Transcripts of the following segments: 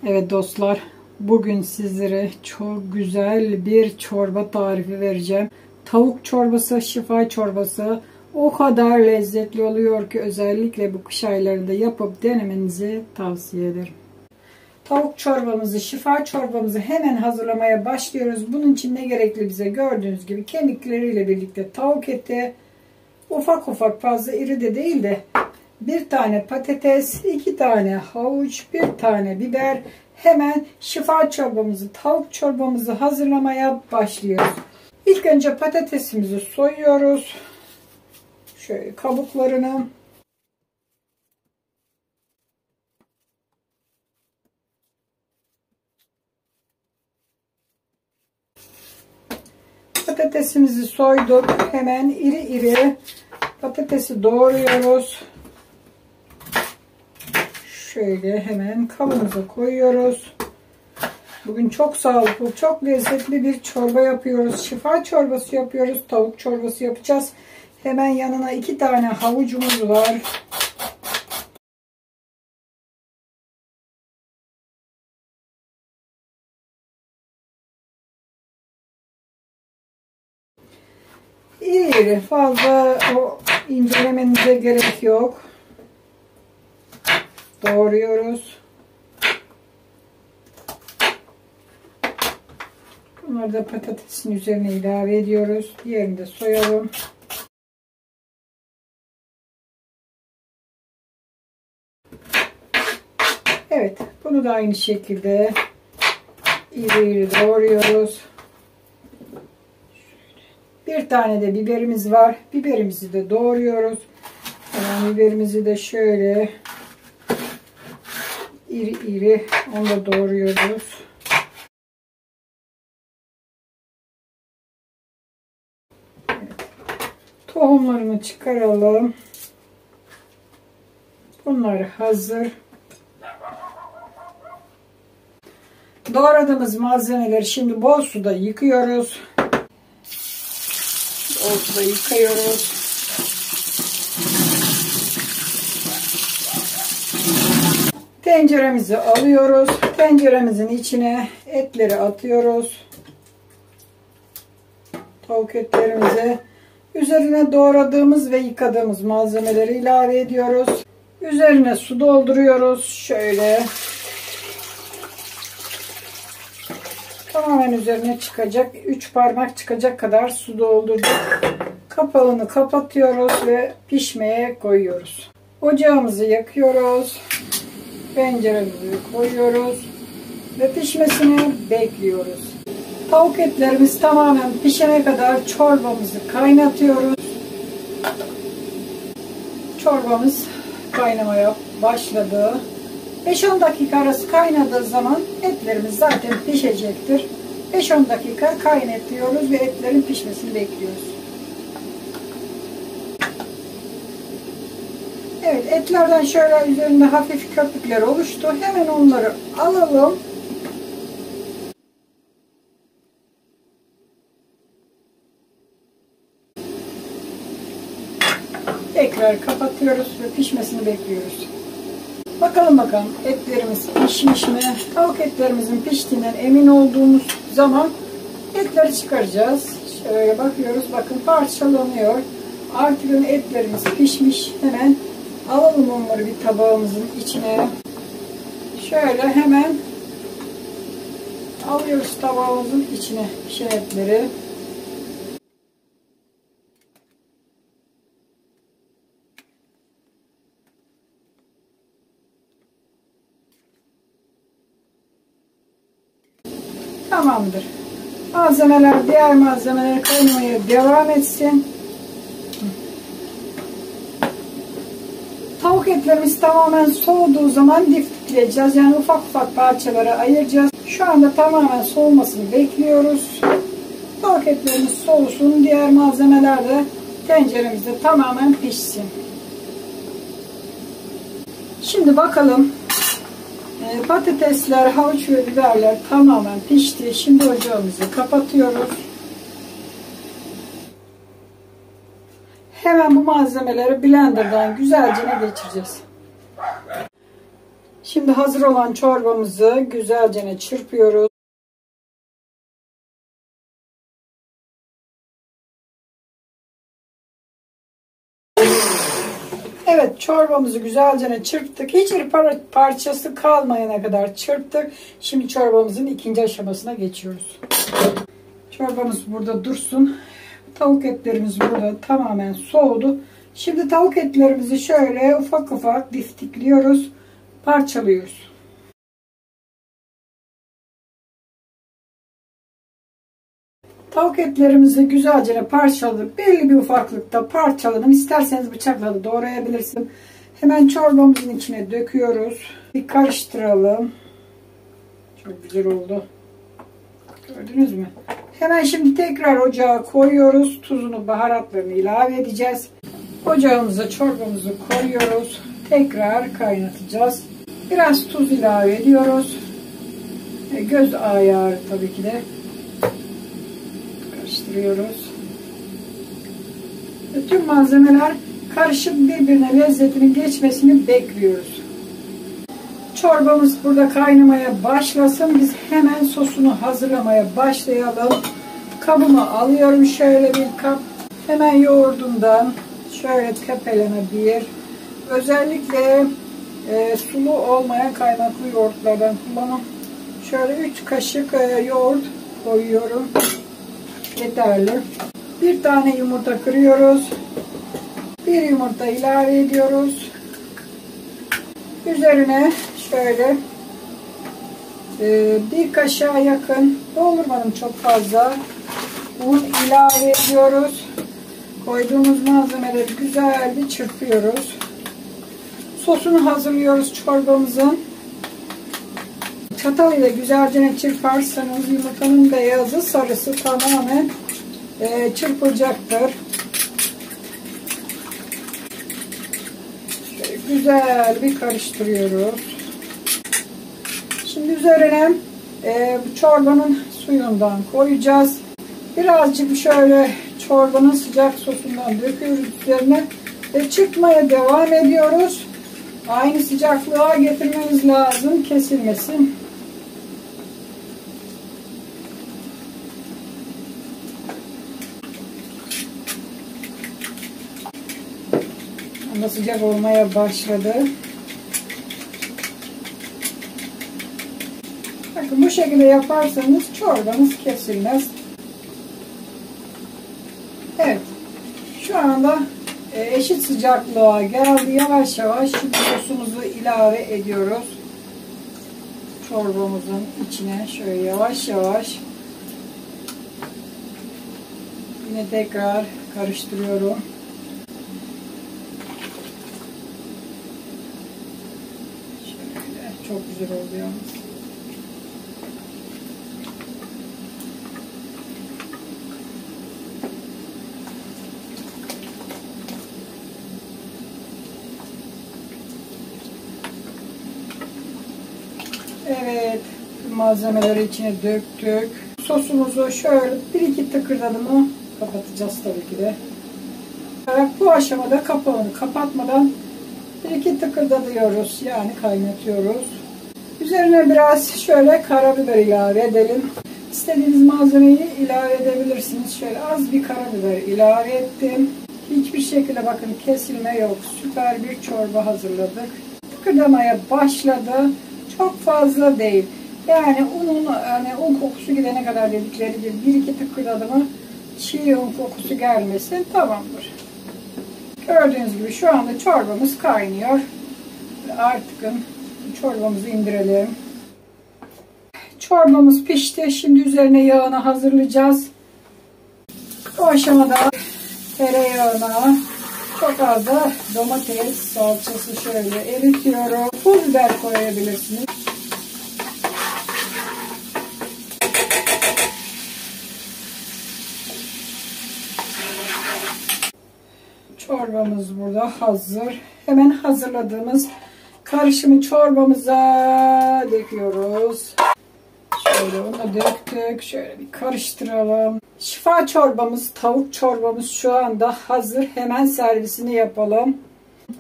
Evet dostlar, bugün sizlere çok güzel bir çorba tarifi vereceğim. Tavuk çorbası, şifa çorbası o kadar lezzetli oluyor ki özellikle bu kış aylarında yapıp denemenizi tavsiye ederim. Tavuk çorbamızı, şifa çorbamızı hemen hazırlamaya başlıyoruz. Bunun için ne gerekli bize? Gördüğünüz gibi kemikleriyle birlikte tavuk eti, ufak ufak, fazla iri de değil de bir tane patates, 2 tane havuç, bir tane biber. Hemen şifa çorbamızı, tavuk çorbamızı hazırlamaya başlıyoruz. İlk önce patatesimizi soyuyoruz. Şöyle kabuklarını. Patatesimizi soyduk. Hemen iri iri patatesi doğruyoruz. Şöyle hemen kabımıza koyuyoruz. Bugün çok sağlıklı, çok lezzetli bir çorba yapıyoruz. Şifa çorbası yapıyoruz. Tavuk çorbası yapacağız. Hemen yanına 2 tane havucumuz var. İri, fazla o incelemenize gerek yok. Doğruyoruz. Bunları da patatesin üzerine ilave ediyoruz. Diğerini de soyalım. Evet, bunu da aynı şekilde iri iri doğruyoruz. Bir tane de biberimiz var. Biberimizi de doğruyoruz. Yani biberimizi de şöyle iri iri onu da doğruyoruz. Evet. Tohumlarını çıkaralım. Bunlar hazır. Doğradığımız malzemeleri şimdi bol suda yıkıyoruz. Bol suda yıkıyoruz. Tenceremizi alıyoruz. Tenceremizin içine etleri atıyoruz. Tavuk etlerimizi üzerine doğradığımız ve yıkadığımız malzemeleri ilave ediyoruz. Üzerine su dolduruyoruz. Şöyle tamamen üzerine çıkacak, 3 parmak çıkacak kadar su doldurduk. Kapağını kapatıyoruz ve pişmeye koyuyoruz. Ocağımızı yakıyoruz. Tenceremizi koyuyoruz ve pişmesini bekliyoruz. Tavuk etlerimiz tamamen pişene kadar çorbamızı kaynatıyoruz. Çorbamız kaynamaya başladı. 5-10 dakika arası kaynadığı zaman etlerimiz zaten pişecektir. 5-10 dakika kaynatıyoruz ve etlerin pişmesini bekliyoruz. Evet, etlerden şöyle üzerinde hafif köpükler oluştu. Hemen onları alalım. Tekrar kapatıyoruz ve pişmesini bekliyoruz. Bakalım etlerimiz pişmiş mi? Tavuk etlerimizin piştiğinden emin olduğumuz zaman etleri çıkaracağız. Şöyle bakıyoruz. Bakın parçalanıyor. Artık etlerimiz pişmiş. Hemen alalım onları bir tabağımızın içine. Şöyle hemen alıyoruz tabağımızın içine pişen etleri. Tamamdır. Diğer malzemeler kaynamaya devam etsin. Tavuk etlerimiz tamamen soğuduğu zaman difleyeceğiz. Yani ufak ufak parçalara ayıracağız. Şu anda tamamen soğumasını bekliyoruz. Tavuk etlerimiz soğusun. Diğer malzemeler de tenceremizde tamamen pişsin. Şimdi bakalım. Patatesler, havuç ve biberler tamamen pişti. Şimdi ocağımızı kapatıyoruz. Hemen bu malzemeleri blenderdan güzelce geçireceğiz. Şimdi hazır olan çorbamızı güzelce çırpıyoruz. Evet, çorbamızı güzelce çırptık. Hiçbir parçası kalmayana kadar çırptık. Şimdi çorbamızın ikinci aşamasına geçiyoruz. Çorbamız burada dursun. Tavuk etlerimiz burada tamamen soğudu. Şimdi tavuk etlerimizi şöyle ufak ufak diftikliyoruz. Parçalıyoruz. Tavuk etlerimizi güzelce parçaladık. Belli bir ufaklıkta parçaladım. İsterseniz bıçakla da doğrayabilirsiniz. Hemen çorbamızın içine döküyoruz. Bir karıştıralım. Çok güzel oldu. Gördünüz mü? Hemen şimdi tekrar ocağa koyuyoruz. Tuzunu, baharatlarını ilave edeceğiz. Ocağımıza çorbamızı koyuyoruz. Tekrar kaynatacağız. Biraz tuz ilave ediyoruz. Göz ayarı tabii ki de. Karıştırıyoruz. Tüm malzemeler karışıp birbirine lezzetinin geçmesini bekliyoruz. Çorbamız burada kaynamaya başlasın. Biz hemen sosunu hazırlamaya başlayalım. Kabıma alıyorum şöyle bir kap. Hemen yoğurdumdan şöyle tepeleme bir. Özellikle sulu olmayan kaynaklı yoğurtlardan kullanın. Şöyle 3 kaşık yoğurt koyuyorum. Yeterli. Bir tane yumurta kırıyoruz. Bir yumurta ilave ediyoruz. Üzerine şöyle bir kaşığa yakın, doldurmadım çok fazla, un ilave ediyoruz. Koyduğumuz malzemeleri güzel bir çırpıyoruz. Sosunu hazırlıyoruz çorbamızın. Çatal ile güzelce çırparsanız yumurtanın beyazı sarısı tamamen çırpılacaktır. Şöyle güzel bir karıştırıyoruz. Şimdi üzerine bu çorbanın suyundan koyacağız. Birazcık şöyle çorbanın sıcak sosundan döküyoruz üzerine ve çırpmaya devam ediyoruz. Aynı sıcaklığa getirmemiz lazım, kesilmesin. Ama sıcak olmaya başladı. Bakın bu şekilde yaparsanız çorbanız kesilmez. Evet. Şu anda eşit sıcaklığa geldi. Yavaş yavaş şimdi sosumuzu ilave ediyoruz. Çorbamızın içine şöyle yavaş yavaş. Yine tekrar karıştırıyorum. Şöyle çok güzel oldu yalnız. Evet, malzemeleri içine döktük. Sosumuzu şöyle bir iki tıkırdadı mı kapatacağız tabii ki de. Evet, bu aşamada kapağını kapatmadan bir iki tıkırdatıyoruz, yani kaynatıyoruz. Üzerine biraz şöyle karabiber ilave edelim. İstediğiniz malzemeyi ilave edebilirsiniz. Şöyle az bir karabiber ilave ettim. Hiçbir şekilde bakın kesilme yok. Süper bir çorba hazırladık. Tıkırdamaya başladı. Çok fazla değil. Yani un kokusu gidene kadar dedikleri gibi bir iki tıkırdadı mı çiğ un kokusu gelmesin, tamamdır. Gördüğünüz gibi şu anda çorbamız kaynıyor. Artık çorbamızı indirelim. Çorbamız pişti. Şimdi üzerine yağını hazırlayacağız. Bu aşamada tereyağına çok az da domates salçası şöyle eritiyorum. Pul biber koyabilirsiniz. Çorbamız burada hazır. Hemen hazırladığımız karışımı çorbamıza döküyoruz. Şöyle onu da döktük. Şöyle bir karıştıralım. Şifa çorbamız, tavuk çorbamız şu anda hazır. Hemen servisini yapalım.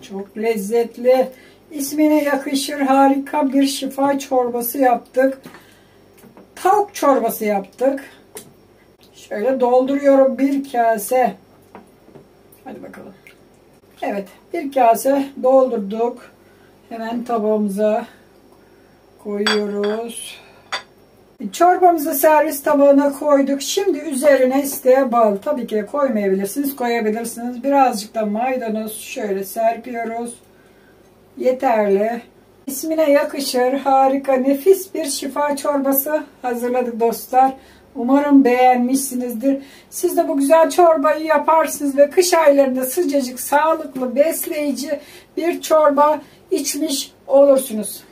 Çok lezzetli, İsmine yakışır harika bir şifa çorbası yaptık. Tavuk çorbası yaptık. Şöyle dolduruyorum bir kase. Hadi bakalım. Evet, bir kase doldurduk. Hemen tabağımıza koyuyoruz. Çorbamızı servis tabağına koyduk. Şimdi üzerine isteğe bağlı. Tabii ki koymayabilirsiniz, koyabilirsiniz. Birazcık da maydanoz şöyle serpiyoruz. Yeterli. İsmine yakışır harika, nefis bir şifa çorbası hazırladık dostlar. Umarım beğenmişsinizdir. Siz de bu güzel çorbayı yaparsınız ve kış aylarında sıcacık, sağlıklı, besleyici bir çorba içmiş olursunuz.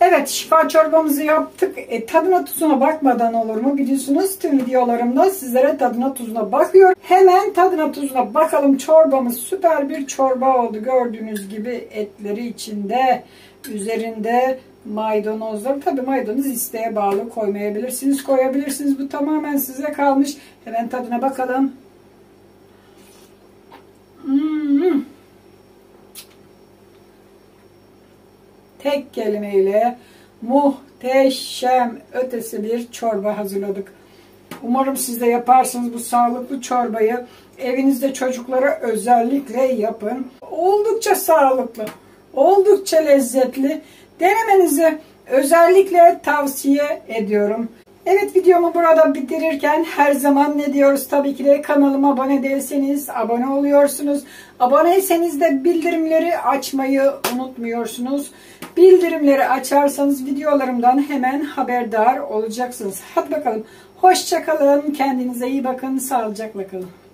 Evet, şifa çorbamızı yaptık. Tadına tuzuna bakmadan olur mu? Biliyorsunuz tüm videolarımda sizlere tadına tuzuna bakıyorum. Hemen tadına tuzuna bakalım. Çorbamız süper bir çorba oldu. Gördüğünüz gibi etleri içinde, üzerinde maydanozlar. Tabii maydanoz isteğe bağlı, koymayabilirsiniz, koyabilirsiniz. Bu tamamen size kalmış. Hemen tadına bakalım. Tek kelimeyle muhteşem ötesi bir çorba hazırladık. Umarım siz de yaparsınız bu sağlıklı çorbayı. Evinizde çocuklara özellikle yapın. Oldukça sağlıklı, oldukça lezzetli. Denemenizi özellikle tavsiye ediyorum. Evet, videomu burada bitirirken her zaman ne diyoruz? Tabii ki de kanalıma abone değilseniz abone oluyorsunuz. Aboneyseniz de bildirimleri açmayı unutmuyorsunuz. Bildirimleri açarsanız videolarımdan hemen haberdar olacaksınız. Hadi bakalım. Hoşça kalın. Kendinize iyi bakın. Sağlıcakla kalın.